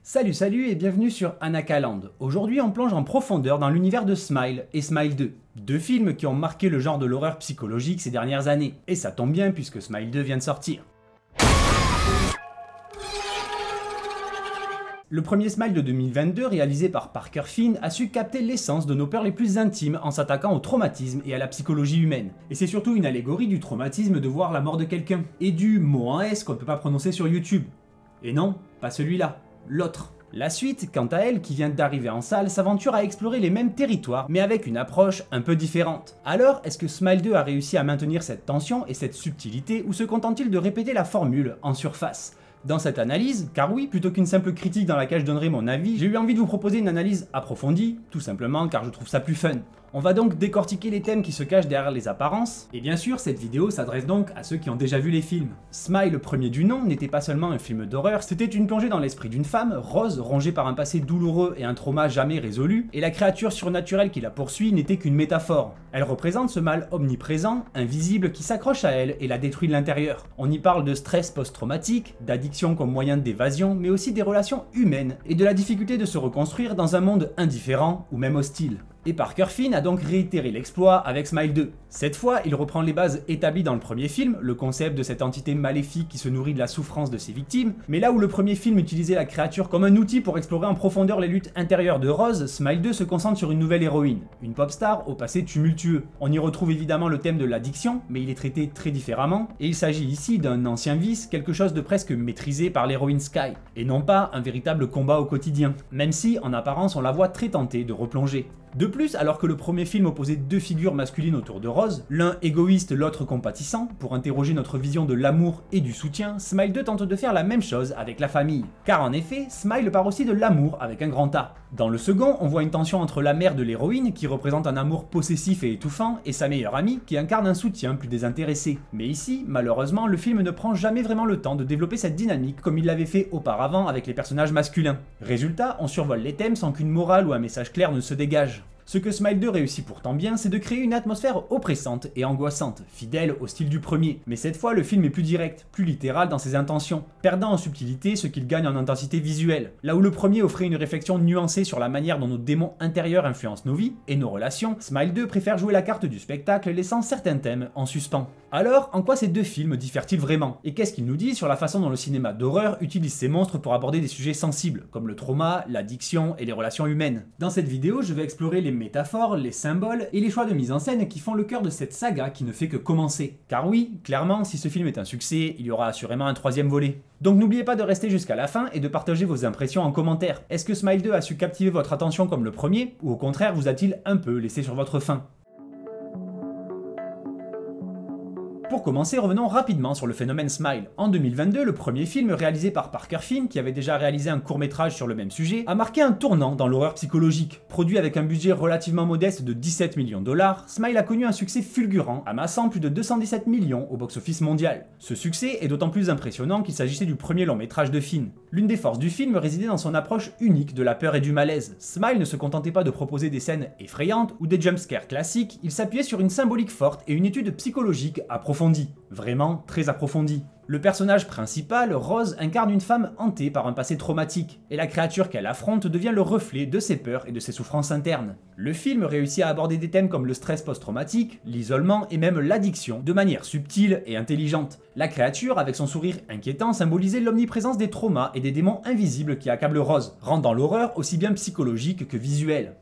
Salut et bienvenue sur Anakaland. Aujourd'hui on plonge en profondeur dans l'univers de Smile et Smile 2. Deux films qui ont marqué le genre de l'horreur psychologique ces dernières années. Et ça tombe bien puisque Smile 2 vient de sortir. Le premier Smile de 2022, réalisé par Parker Finn, a su capter l'essence de nos peurs les plus intimes en s'attaquant au traumatisme et à la psychologie humaine. Et c'est surtout une allégorie du traumatisme de voir la mort de quelqu'un, et du mot en S qu'on ne peut pas prononcer sur YouTube. Et non, pas celui-là, l'autre. La suite, quant à elle, qui vient d'arriver en salle, s'aventure à explorer les mêmes territoires, mais avec une approche un peu différente. Alors, est-ce que Smile 2 a réussi à maintenir cette tension et cette subtilité, ou se contente-t-il de répéter la formule en surface ? Dans cette analyse, car oui, plutôt qu'une simple critique dans laquelle je donnerai mon avis, j'ai eu envie de vous proposer une analyse approfondie, tout simplement car je trouve ça plus fun. On va donc décortiquer les thèmes qui se cachent derrière les apparences, et bien sûr cette vidéo s'adresse donc à ceux qui ont déjà vu les films. Smile, le premier du nom, n'était pas seulement un film d'horreur, c'était une plongée dans l'esprit d'une femme, Rose, rongée par un passé douloureux et un trauma jamais résolu, et la créature surnaturelle qui la poursuit n'était qu'une métaphore. Elle représente ce mal omniprésent, invisible, qui s'accroche à elle et la détruit de l'intérieur. On y parle de stress post-traumatique, d'addiction comme moyen d'évasion, mais aussi des relations humaines, et de la difficulté de se reconstruire dans un monde indifférent ou même hostile. Et Parker Finn a donc réitéré l'exploit avec Smile 2. Cette fois, il reprend les bases établies dans le premier film, le concept de cette entité maléfique qui se nourrit de la souffrance de ses victimes, mais là où le premier film utilisait la créature comme un outil pour explorer en profondeur les luttes intérieures de Rose, Smile 2 se concentre sur une nouvelle héroïne, une pop star au passé tumultueux. On y retrouve évidemment le thème de l'addiction, mais il est traité très différemment, et il s'agit ici d'un ancien vice, quelque chose de presque maîtrisé par l'héroïne Sky, et non pas un véritable combat au quotidien, même si en apparence on la voit très tentée de replonger. De plus, alors que le premier film opposait deux figures masculines autour de Rose, l'un égoïste, l'autre compatissant, pour interroger notre vision de l'amour et du soutien, Smile 2 tente de faire la même chose avec la famille. Car en effet, Smile part aussi de l'amour avec un grand A. Dans le second, on voit une tension entre la mère de l'héroïne, qui représente un amour possessif et étouffant, et sa meilleure amie, qui incarne un soutien plus désintéressé. Mais ici, malheureusement, le film ne prend jamais vraiment le temps de développer cette dynamique comme il l'avait fait auparavant avec les personnages masculins. Résultat, on survole les thèmes sans qu'une morale ou un message clair ne se dégage. Ce que Smile 2 réussit pourtant bien, c'est de créer une atmosphère oppressante et angoissante, fidèle au style du premier. Mais cette fois, le film est plus direct, plus littéral dans ses intentions, perdant en subtilité ce qu'il gagne en intensité visuelle. Là où le premier offrait une réflexion nuancée sur la manière dont nos démons intérieurs influencent nos vies et nos relations, Smile 2 préfère jouer la carte du spectacle, laissant certains thèmes en suspens. Alors, en quoi ces deux films diffèrent-ils vraiment? Et qu'est-ce qu'ils nous disent sur la façon dont le cinéma d'horreur utilise ces monstres pour aborder des sujets sensibles, comme le trauma, l'addiction et les relations humaines? Dans cette vidéo, je vais explorer les métaphores, les symboles et les choix de mise en scène qui font le cœur de cette saga qui ne fait que commencer. Car oui, clairement, si ce film est un succès, il y aura assurément un troisième volet. Donc n'oubliez pas de rester jusqu'à la fin et de partager vos impressions en commentaire. Est-ce que Smile 2 a su captiver votre attention comme le premier, ou au contraire vous a-t-il un peu laissé sur votre faim? Pour commencer, revenons rapidement sur le phénomène Smile. En 2022, le premier film réalisé par Parker Finn, qui avait déjà réalisé un court-métrage sur le même sujet, a marqué un tournant dans l'horreur psychologique. Produit avec un budget relativement modeste de 17 millions de $, Smile a connu un succès fulgurant, amassant plus de 217 millions au box-office mondial. Ce succès est d'autant plus impressionnant qu'il s'agissait du premier long-métrage de Finn. L'une des forces du film résidait dans son approche unique de la peur et du malaise. Smile ne se contentait pas de proposer des scènes effrayantes ou des jumpscares classiques, il s'appuyait sur une symbolique forte et une étude psychologique approfondie. Vraiment très approfondie. Le personnage principal, Rose, incarne une femme hantée par un passé traumatique, et la créature qu'elle affronte devient le reflet de ses peurs et de ses souffrances internes. Le film réussit à aborder des thèmes comme le stress post-traumatique, l'isolement et même l'addiction de manière subtile et intelligente. La créature, avec son sourire inquiétant, symbolisait l'omniprésence des traumas et des démons invisibles qui accablent Rose, rendant l'horreur aussi bien psychologique que visuelle.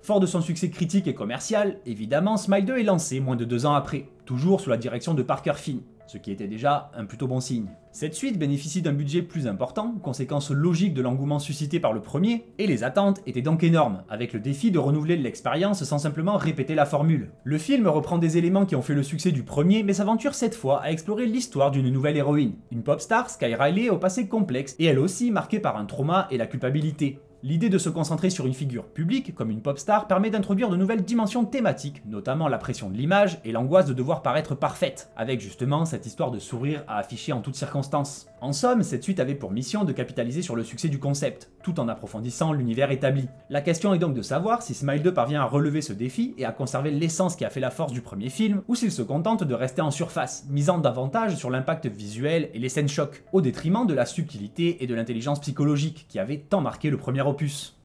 Fort de son succès critique et commercial, évidemment, Smile 2 est lancé moins de 2 ans après, toujours sous la direction de Parker Finn, ce qui était déjà un plutôt bon signe. Cette suite bénéficie d'un budget plus important, conséquence logique de l'engouement suscité par le premier, et les attentes étaient donc énormes, avec le défi de renouveler l'expérience sans simplement répéter la formule. Le film reprend des éléments qui ont fait le succès du premier, mais s'aventure cette fois à explorer l'histoire d'une nouvelle héroïne, une pop star, Sky Riley, au passé complexe, et elle aussi marquée par un trauma et la culpabilité. L'idée de se concentrer sur une figure publique, comme une pop star, permet d'introduire de nouvelles dimensions thématiques, notamment la pression de l'image et l'angoisse de devoir paraître parfaite, avec justement cette histoire de sourire à afficher en toutes circonstances. En somme, cette suite avait pour mission de capitaliser sur le succès du concept, tout en approfondissant l'univers établi. La question est donc de savoir si Smile 2 parvient à relever ce défi et à conserver l'essence qui a fait la force du premier film, ou s'il se contente de rester en surface, misant davantage sur l'impact visuel et les scènes chocs, au détriment de la subtilité et de l'intelligence psychologique qui avait tant marqué le premier opus.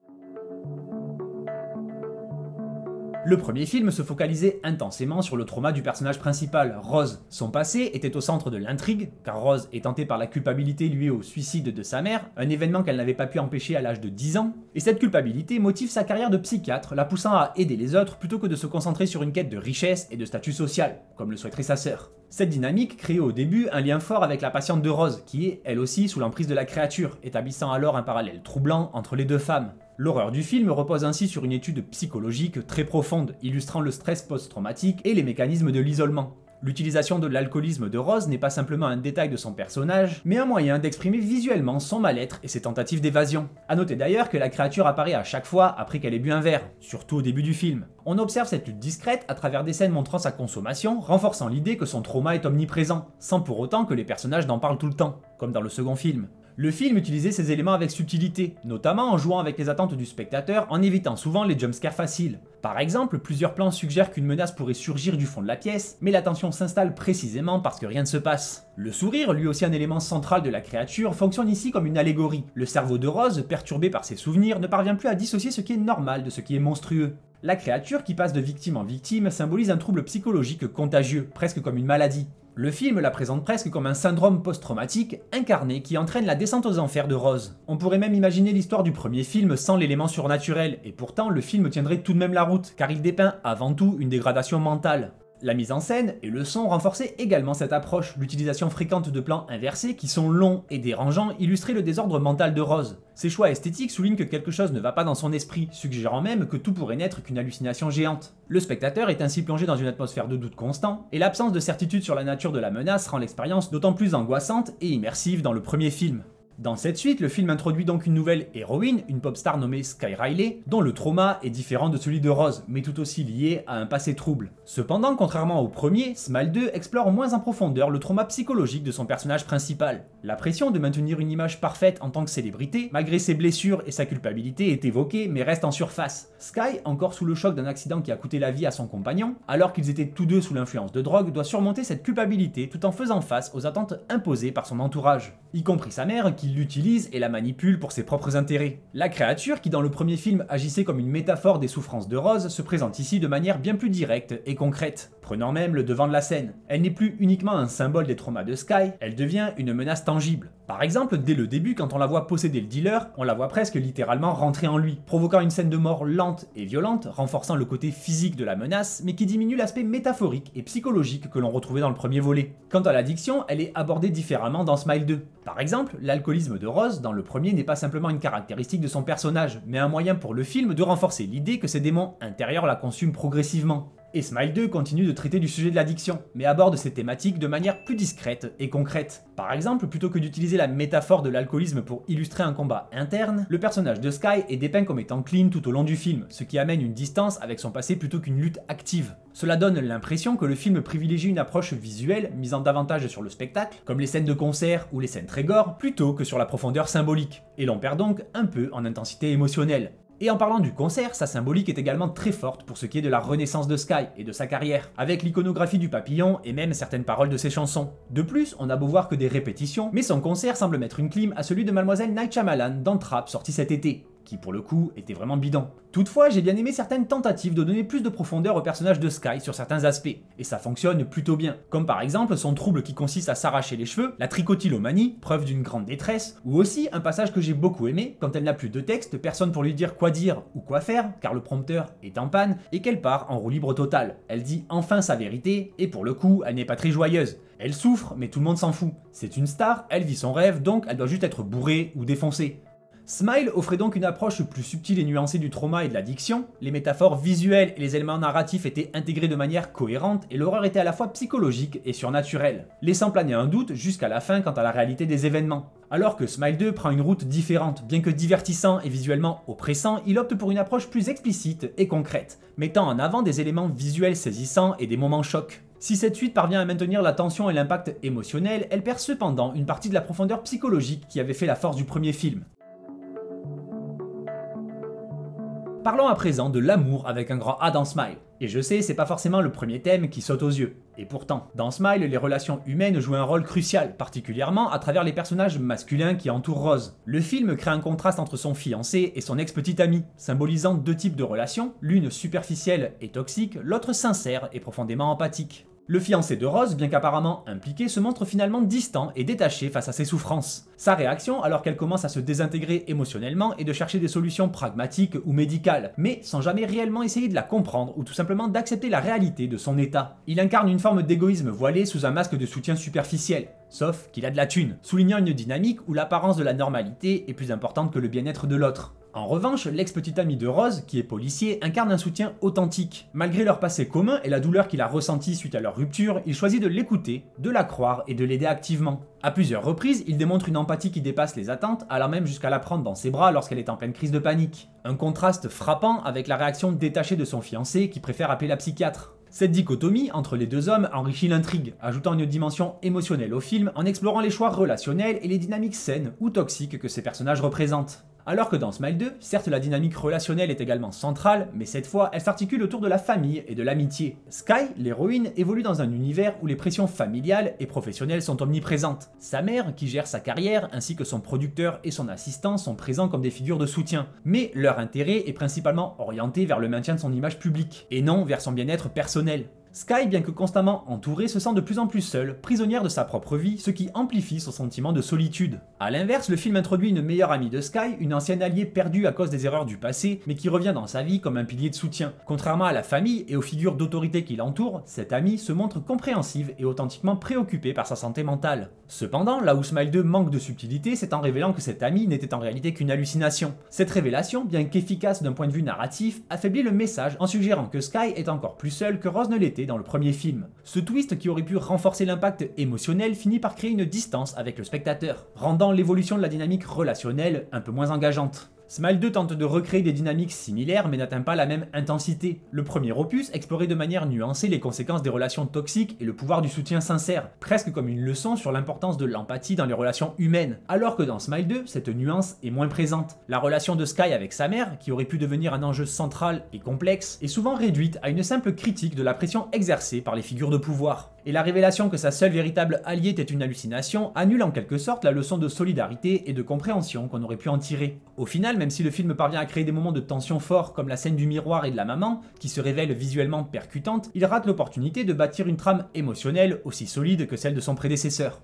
Le premier film se focalisait intensément sur le trauma du personnage principal, Rose. Son passé était au centre de l'intrigue, car Rose est tentée par la culpabilité liée au suicide de sa mère, un événement qu'elle n'avait pas pu empêcher à l'âge de 10 ans, et cette culpabilité motive sa carrière de psychiatre, la poussant à aider les autres plutôt que de se concentrer sur une quête de richesse et de statut social, comme le souhaiterait sa sœur. Cette dynamique crée au début un lien fort avec la patiente de Rose, qui est elle aussi sous l'emprise de la créature, établissant alors un parallèle troublant entre les deux femmes. L'horreur du film repose ainsi sur une étude psychologique très profonde, illustrant le stress post-traumatique et les mécanismes de l'isolement. L'utilisation de l'alcoolisme de Rose n'est pas simplement un détail de son personnage, mais un moyen d'exprimer visuellement son mal-être et ses tentatives d'évasion. A noter d'ailleurs que la créature apparaît à chaque fois après qu'elle ait bu un verre, surtout au début du film. On observe cette lutte discrète à travers des scènes montrant sa consommation, renforçant l'idée que son trauma est omniprésent, sans pour autant que les personnages n'en parlent tout le temps, comme dans le second film. Le film utilisait ces éléments avec subtilité, notamment en jouant avec les attentes du spectateur en évitant souvent les jumpscares faciles. Par exemple, plusieurs plans suggèrent qu'une menace pourrait surgir du fond de la pièce, mais la tension s'installe précisément parce que rien ne se passe. Le sourire, lui aussi un élément central de la créature, fonctionne ici comme une allégorie. Le cerveau de Rose, perturbé par ses souvenirs, ne parvient plus à dissocier ce qui est normal de ce qui est monstrueux. La créature qui passe de victime en victime symbolise un trouble psychologique contagieux, presque comme une maladie. Le film la présente presque comme un syndrome post-traumatique incarné qui entraîne la descente aux enfers de Rose. On pourrait même imaginer l'histoire du premier film sans l'élément surnaturel, et pourtant le film tiendrait tout de même la route, car il dépeint avant tout une dégradation mentale. La mise en scène et le son renforçaient également cette approche, l'utilisation fréquente de plans inversés qui sont longs et dérangeants illustraient le désordre mental de Rose. Ces choix esthétiques soulignent que quelque chose ne va pas dans son esprit, suggérant même que tout pourrait n'être qu'une hallucination géante. Le spectateur est ainsi plongé dans une atmosphère de doute constant, et l'absence de certitude sur la nature de la menace rend l'expérience d'autant plus angoissante et immersive dans le premier film. Dans cette suite, le film introduit donc une nouvelle héroïne, une pop star nommée Sky Riley, dont le trauma est différent de celui de Rose, mais tout aussi lié à un passé trouble. Cependant, contrairement au premier, Smile 2 explore moins en profondeur le trauma psychologique de son personnage principal. La pression de maintenir une image parfaite en tant que célébrité, malgré ses blessures et sa culpabilité, est évoquée mais reste en surface. Sky, encore sous le choc d'un accident qui a coûté la vie à son compagnon, alors qu'ils étaient tous deux sous l'influence de drogue, doit surmonter cette culpabilité tout en faisant face aux attentes imposées par son entourage, y compris sa mère qui l'utilise et la manipule pour ses propres intérêts. La créature, qui dans le premier film agissait comme une métaphore des souffrances de Rose, se présente ici de manière bien plus directe et concrète, prenant même le devant de la scène. Elle n'est plus uniquement un symbole des traumas de Sky, elle devient une menace tangible. Par exemple, dès le début, quand on la voit posséder le dealer, on la voit presque littéralement rentrer en lui, provoquant une scène de mort lente et violente, renforçant le côté physique de la menace, mais qui diminue l'aspect métaphorique et psychologique que l'on retrouvait dans le premier volet. Quant à l'addiction, elle est abordée différemment dans Smile 2. Par exemple, l'alcoolisme de Rose, dans le premier, n'est pas simplement une caractéristique de son personnage, mais un moyen pour le film de renforcer l'idée que ses démons intérieurs la consument progressivement. Et Smile 2 continue de traiter du sujet de l'addiction, mais aborde ces thématiques de manière plus discrète et concrète. Par exemple, plutôt que d'utiliser la métaphore de l'alcoolisme pour illustrer un combat interne, le personnage de Sky est dépeint comme étant clean tout au long du film, ce qui amène une distance avec son passé plutôt qu'une lutte active. Cela donne l'impression que le film privilégie une approche visuelle, misant davantage sur le spectacle, comme les scènes de concert ou les scènes très gore, plutôt que sur la profondeur symbolique, et l'on perd donc un peu en intensité émotionnelle. Et en parlant du concert, sa symbolique est également très forte pour ce qui est de la renaissance de Sky et de sa carrière, avec l'iconographie du papillon et même certaines paroles de ses chansons. De plus, on a beau voir que des répétitions, mais son concert semble mettre une clim à celui de Mademoiselle Night Shyamalan dans Trap sorti cet été, qui pour le coup était vraiment bidon. Toutefois, j'ai bien aimé certaines tentatives de donner plus de profondeur au personnage de Sky sur certains aspects, et ça fonctionne plutôt bien, comme par exemple son trouble qui consiste à s'arracher les cheveux, la tricotylomanie, preuve d'une grande détresse, ou aussi un passage que j'ai beaucoup aimé, quand elle n'a plus de texte, personne pour lui dire ou quoi faire, car le prompteur est en panne, et qu'elle part en roue libre totale. Elle dit enfin sa vérité, et pour le coup, elle n'est pas très joyeuse. Elle souffre, mais tout le monde s'en fout. C'est une star, elle vit son rêve, donc elle doit juste être bourrée ou défoncée. Smile offrait donc une approche plus subtile et nuancée du trauma et de l'addiction, les métaphores visuelles et les éléments narratifs étaient intégrés de manière cohérente et l'horreur était à la fois psychologique et surnaturelle, laissant planer un doute jusqu'à la fin quant à la réalité des événements. Alors que Smile 2 prend une route différente, bien que divertissant et visuellement oppressant, il opte pour une approche plus explicite et concrète, mettant en avant des éléments visuels saisissants et des moments chocs. Si cette suite parvient à maintenir la tension et l'impact émotionnel, elle perd cependant une partie de la profondeur psychologique qui avait fait la force du premier film. Parlons à présent de l'amour avec un grand A dans Smile. Et je sais, c'est pas forcément le premier thème qui saute aux yeux. Et pourtant, dans Smile, les relations humaines jouent un rôle crucial, particulièrement à travers les personnages masculins qui entourent Rose. Le film crée un contraste entre son fiancé et son ex-petite amie, symbolisant deux types de relations, l'une superficielle et toxique, l'autre sincère et profondément empathique. Le fiancé de Rose, bien qu'apparemment impliqué, se montre finalement distant et détaché face à ses souffrances. Sa réaction, alors qu'elle commence à se désintégrer émotionnellement, est de chercher des solutions pragmatiques ou médicales, mais sans jamais réellement essayer de la comprendre ou tout simplement d'accepter la réalité de son état. Il incarne une forme d'égoïsme voilé sous un masque de soutien superficiel, sauf qu'il a de la thune, soulignant une dynamique où l'apparence de la normalité est plus importante que le bien-être de l'autre. En revanche, l'ex-petite amie de Rose, qui est policier, incarne un soutien authentique. Malgré leur passé commun et la douleur qu'il a ressentie suite à leur rupture, il choisit de l'écouter, de la croire et de l'aider activement. À plusieurs reprises, il démontre une empathie qui dépasse les attentes, allant même jusqu'à la prendre dans ses bras lorsqu'elle est en pleine crise de panique. Un contraste frappant avec la réaction détachée de son fiancé qui préfère appeler la psychiatre. Cette dichotomie entre les deux hommes enrichit l'intrigue, ajoutant une dimension émotionnelle au film en explorant les choix relationnels et les dynamiques saines ou toxiques que ces personnages représentent. Alors que dans Smile 2, certes la dynamique relationnelle est également centrale, mais cette fois elle s'articule autour de la famille et de l'amitié. Sky, l'héroïne, évolue dans un univers où les pressions familiales et professionnelles sont omniprésentes. Sa mère, qui gère sa carrière, ainsi que son producteur et son assistant sont présents comme des figures de soutien, mais leur intérêt est principalement orienté vers le maintien de son image publique, et non vers son bien-être personnel. Sky, bien que constamment entourée, se sent de plus en plus seule, prisonnière de sa propre vie, ce qui amplifie son sentiment de solitude. A l'inverse, le film introduit une meilleure amie de Sky, une ancienne alliée perdue à cause des erreurs du passé, mais qui revient dans sa vie comme un pilier de soutien. Contrairement à la famille et aux figures d'autorité qui l'entourent, cette amie se montre compréhensive et authentiquement préoccupée par sa santé mentale. Cependant, là où Smile 2 manque de subtilité, c'est en révélant que cette amie n'était en réalité qu'une hallucination. Cette révélation, bien qu'efficace d'un point de vue narratif, affaiblit le message en suggérant que Sky est encore plus seule que Rose ne l'était dans le premier film. Ce twist qui aurait pu renforcer l'impact émotionnel finit par créer une distance avec le spectateur, rendant l'évolution de la dynamique relationnelle un peu moins engageante. Smile 2 tente de recréer des dynamiques similaires mais n'atteint pas la même intensité. Le premier opus explorait de manière nuancée les conséquences des relations toxiques et le pouvoir du soutien sincère, presque comme une leçon sur l'importance de l'empathie dans les relations humaines. Alors que dans Smile 2, cette nuance est moins présente. La relation de Sky avec sa mère, qui aurait pu devenir un enjeu central et complexe, est souvent réduite à une simple critique de la pression exercée par les figures de pouvoir. Et la révélation que sa seule véritable alliée était une hallucination annule en quelque sorte la leçon de solidarité et de compréhension qu'on aurait pu en tirer. Au final, même si le film parvient à créer des moments de tension forts comme la scène du miroir et de la maman, qui se révèle visuellement percutante, il rate l'opportunité de bâtir une trame émotionnelle aussi solide que celle de son prédécesseur.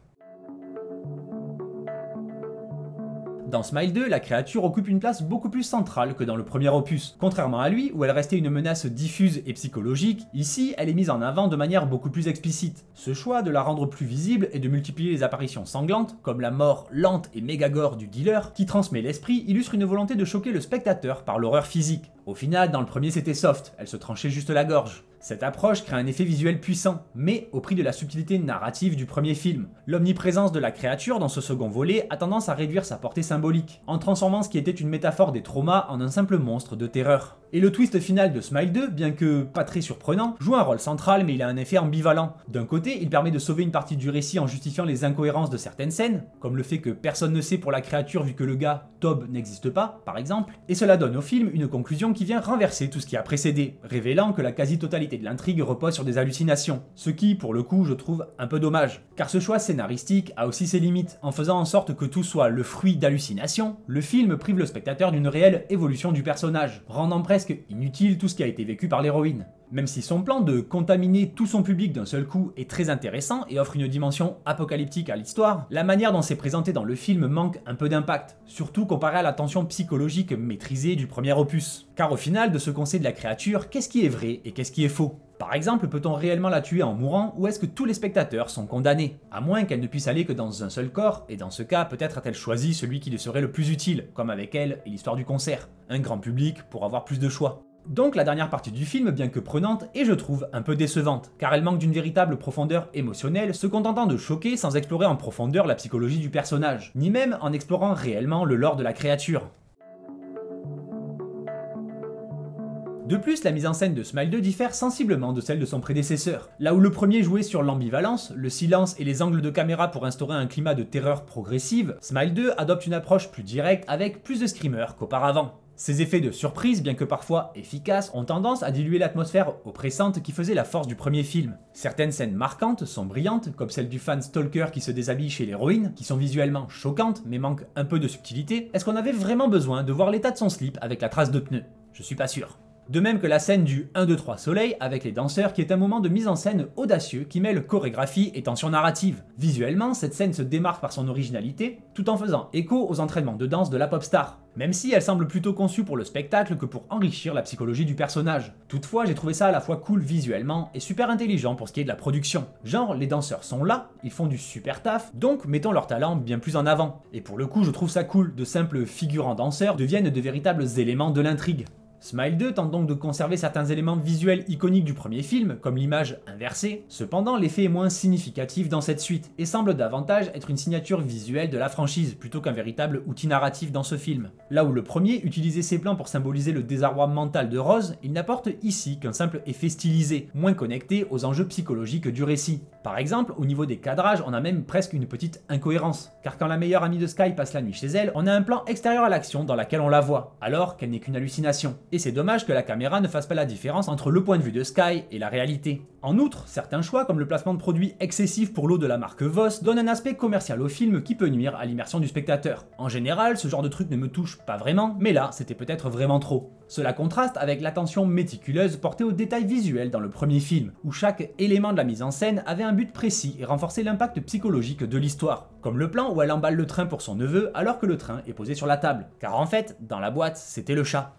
Dans Smile 2, la créature occupe une place beaucoup plus centrale que dans le premier opus. Contrairement à lui, où elle restait une menace diffuse et psychologique, ici elle est mise en avant de manière beaucoup plus explicite. Ce choix de la rendre plus visible et de multiplier les apparitions sanglantes, comme la mort lente et méga gore du dealer, qui transmet l'esprit, illustre une volonté de choquer le spectateur par l'horreur physique. Au final, dans le premier c'était soft, elle se tranchait juste la gorge. Cette approche crée un effet visuel puissant, mais au prix de la subtilité narrative du premier film. L'omniprésence de la créature dans ce second volet a tendance à réduire sa portée symbolique, en transformant ce qui était une métaphore des traumas en un simple monstre de terreur. Et le twist final de Smile 2, bien que pas très surprenant, joue un rôle central mais il a un effet ambivalent. D'un côté, il permet de sauver une partie du récit en justifiant les incohérences de certaines scènes, comme le fait que personne ne sait pour la créature vu que le gars, Tob, n'existe pas, par exemple, et cela donne au film une conclusion qui vient renverser tout ce qui a précédé, révélant que la quasi-totalité de l'intrigue repose sur des hallucinations, ce qui, pour le coup, je trouve un peu dommage, car ce choix scénaristique a aussi ses limites, en faisant en sorte que tout soit le fruit d'hallucinations, le film prive le spectateur d'une réelle évolution du personnage, rendant presque inutile tout ce qui a été vécu par l'héroïne. Même si son plan de contaminer tout son public d'un seul coup est très intéressant et offre une dimension apocalyptique à l'histoire, la manière dont c'est présenté dans le film manque un peu d'impact, surtout comparé à la tension psychologique maîtrisée du premier opus. Car au final, de ce qu'on sait de la créature, qu'est-ce qui est vrai et qu'est-ce qui est faux? Par exemple, peut-on réellement la tuer en mourant ou est-ce que tous les spectateurs sont condamnés? À moins qu'elle ne puisse aller que dans un seul corps, et dans ce cas, peut-être a-t-elle choisi celui qui lui serait le plus utile, comme avec elle et l'histoire du concert. Un grand public pour avoir plus de choix. Donc la dernière partie du film, bien que prenante, est je trouve un peu décevante, car elle manque d'une véritable profondeur émotionnelle, se contentant de choquer sans explorer en profondeur la psychologie du personnage, ni même en explorant réellement le lore de la créature. De plus, la mise en scène de Smile 2 diffère sensiblement de celle de son prédécesseur. Là où le premier jouait sur l'ambivalence, le silence et les angles de caméra pour instaurer un climat de terreur progressive, Smile 2 adopte une approche plus directe avec plus de screamers qu'auparavant. Ces effets de surprise, bien que parfois efficaces, ont tendance à diluer l'atmosphère oppressante qui faisait la force du premier film. Certaines scènes marquantes sont brillantes, comme celle du fan stalker qui se déshabille chez l'héroïne, qui sont visuellement choquantes mais manquent un peu de subtilité. Est-ce qu'on avait vraiment besoin de voir l'état de son slip avec la trace de pneu? Je suis pas sûr. De même que la scène du 1, 2, 3 soleil avec les danseurs qui est un moment de mise en scène audacieux qui mêle chorégraphie et tension narrative. Visuellement, cette scène se démarque par son originalité, tout en faisant écho aux entraînements de danse de la pop star, même si elle semble plutôt conçue pour le spectacle que pour enrichir la psychologie du personnage. Toutefois, j'ai trouvé ça à la fois cool visuellement et super intelligent pour ce qui est de la production. Genre, les danseurs sont là, ils font du super taf, donc mettons leur talent bien plus en avant. Et pour le coup, je trouve ça cool, de simples figurants danseurs deviennent de véritables éléments de l'intrigue. Smile 2 tente donc de conserver certains éléments visuels iconiques du premier film, comme l'image inversée, cependant l'effet est moins significatif dans cette suite, et semble davantage être une signature visuelle de la franchise, plutôt qu'un véritable outil narratif dans ce film. Là où le premier utilisait ses plans pour symboliser le désarroi mental de Rose, il n'apporte ici qu'un simple effet stylisé, moins connecté aux enjeux psychologiques du récit. Par exemple, au niveau des cadrages, on a même presque une petite incohérence, car quand la meilleure amie de Sky passe la nuit chez elle, on a un plan extérieur à l'action dans laquelle on la voit, alors qu'elle n'est qu'une hallucination. Et c'est dommage que la caméra ne fasse pas la différence entre le point de vue de Sky et la réalité. En outre, certains choix comme le placement de produits excessifs pour l'eau de la marque Voss donnent un aspect commercial au film qui peut nuire à l'immersion du spectateur. En général, ce genre de truc ne me touche pas vraiment, mais là, c'était peut-être vraiment trop. Cela contraste avec l'attention méticuleuse portée aux détails visuels dans le premier film, où chaque élément de la mise en scène avait un but précis et renforçait l'impact psychologique de l'histoire. Comme le plan où elle emballe le train pour son neveu alors que le train est posé sur la table. Car en fait, dans la boîte, c'était le chat.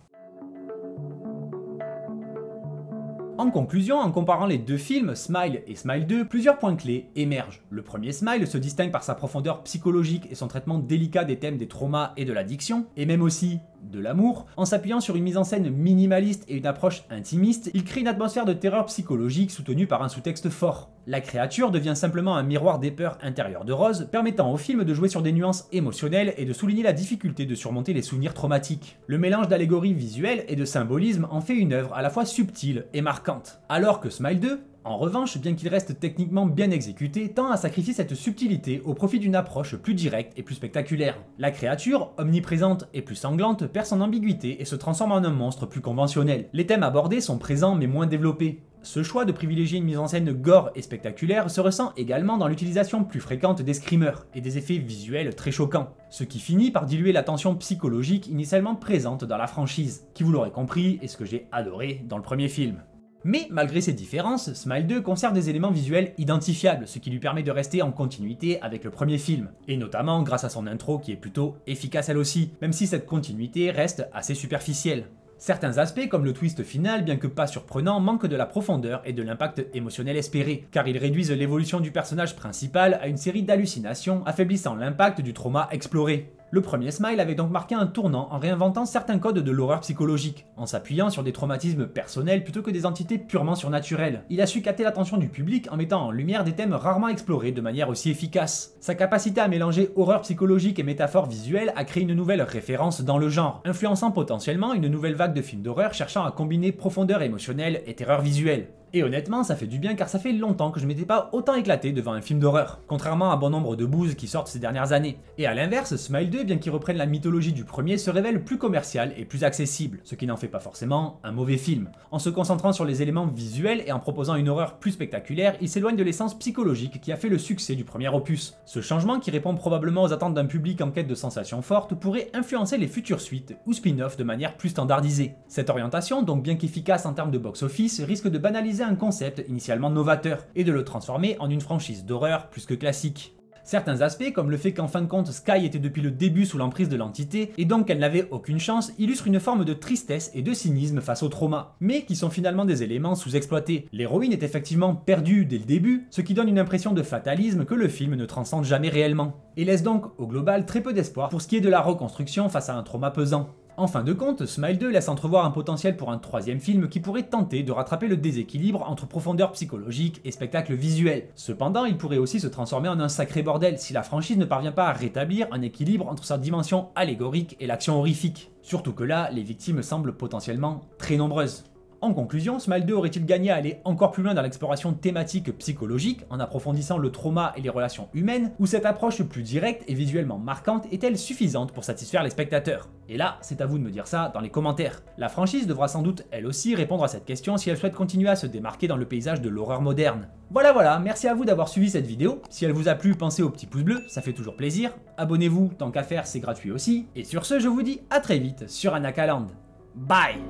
En conclusion, en comparant les deux films, Smile et Smile 2, plusieurs points clés émergent. Le premier Smile se distingue par sa profondeur psychologique et son traitement délicat des thèmes des traumas et de l'addiction, et même aussi de l'amour. En s'appuyant sur une mise en scène minimaliste et une approche intimiste, il crée une atmosphère de terreur psychologique soutenue par un sous-texte fort. La créature devient simplement un miroir des peurs intérieures de Rose, permettant au film de jouer sur des nuances émotionnelles et de souligner la difficulté de surmonter les souvenirs traumatiques. Le mélange d'allégories visuelles et de symbolisme en fait une œuvre à la fois subtile et marquante. Alors que Smile 2, en revanche, bien qu'il reste techniquement bien exécuté, tend à sacrifier cette subtilité au profit d'une approche plus directe et plus spectaculaire. La créature, omniprésente et plus sanglante, perd son ambiguïté et se transforme en un monstre plus conventionnel. Les thèmes abordés sont présents mais moins développés. Ce choix de privilégier une mise en scène gore et spectaculaire se ressent également dans l'utilisation plus fréquente des screamers et des effets visuels très choquants, ce qui finit par diluer la tension psychologique initialement présente dans la franchise, qui vous l'aurez compris est ce que j'ai adoré dans le premier film. Mais malgré ces différences, Smile 2 conserve des éléments visuels identifiables, ce qui lui permet de rester en continuité avec le premier film, et notamment grâce à son intro qui est plutôt efficace elle aussi, même si cette continuité reste assez superficielle. Certains aspects comme le twist final, bien que pas surprenant, manquent de la profondeur et de l'impact émotionnel espéré, car ils réduisent l'évolution du personnage principal à une série d'hallucinations, affaiblissant l'impact du trauma exploré. Le premier Smile avait donc marqué un tournant en réinventant certains codes de l'horreur psychologique, en s'appuyant sur des traumatismes personnels plutôt que des entités purement surnaturelles. Il a su capter l'attention du public en mettant en lumière des thèmes rarement explorés de manière aussi efficace. Sa capacité à mélanger horreur psychologique et métaphore visuelle a créé une nouvelle référence dans le genre, influençant potentiellement une nouvelle vague de films d'horreur cherchant à combiner profondeur émotionnelle et terreur visuelle. Et honnêtement, ça fait du bien car ça fait longtemps que je m'étais pas autant éclaté devant un film d'horreur, contrairement à bon nombre de bouses qui sortent ces dernières années. Et à l'inverse, Smile 2, bien qu'il reprenne la mythologie du premier, se révèle plus commercial et plus accessible, ce qui n'en fait pas forcément un mauvais film. En se concentrant sur les éléments visuels et en proposant une horreur plus spectaculaire, il s'éloigne de l'essence psychologique qui a fait le succès du premier opus. Ce changement, qui répond probablement aux attentes d'un public en quête de sensations fortes, pourrait influencer les futures suites ou spin-offs de manière plus standardisée. Cette orientation, donc bien qu'efficace en termes de box-office, risque de banaliser un concept initialement novateur et de le transformer en une franchise d'horreur plus que classique. Certains aspects, comme le fait qu'en fin de compte Sky était depuis le début sous l'emprise de l'entité et donc qu'elle n'avait aucune chance, illustrent une forme de tristesse et de cynisme face au trauma, mais qui sont finalement des éléments sous-exploités. L'héroïne est effectivement perdue dès le début, ce qui donne une impression de fatalisme que le film ne transcende jamais réellement, et laisse donc au global très peu d'espoir pour ce qui est de la reconstruction face à un trauma pesant. En fin de compte, Smile 2 laisse entrevoir un potentiel pour un troisième film qui pourrait tenter de rattraper le déséquilibre entre profondeur psychologique et spectacle visuel. Cependant, il pourrait aussi se transformer en un sacré bordel si la franchise ne parvient pas à rétablir un équilibre entre sa dimension allégorique et l'action horrifique. Surtout que là, les victimes semblent potentiellement très nombreuses. En conclusion, Smile 2 aurait-il gagné à aller encore plus loin dans l'exploration thématique psychologique, en approfondissant le trauma et les relations humaines, ou cette approche plus directe et visuellement marquante est-elle suffisante pour satisfaire les spectateurs? Et là, c'est à vous de me dire ça dans les commentaires. La franchise devra sans doute elle aussi répondre à cette question si elle souhaite continuer à se démarquer dans le paysage de l'horreur moderne. Voilà, merci à vous d'avoir suivi cette vidéo. Si elle vous a plu, pensez au petit pouce bleu, ça fait toujours plaisir. Abonnez-vous, tant qu'à faire, c'est gratuit aussi. Et sur ce, je vous dis à très vite sur Anakaland. Bye!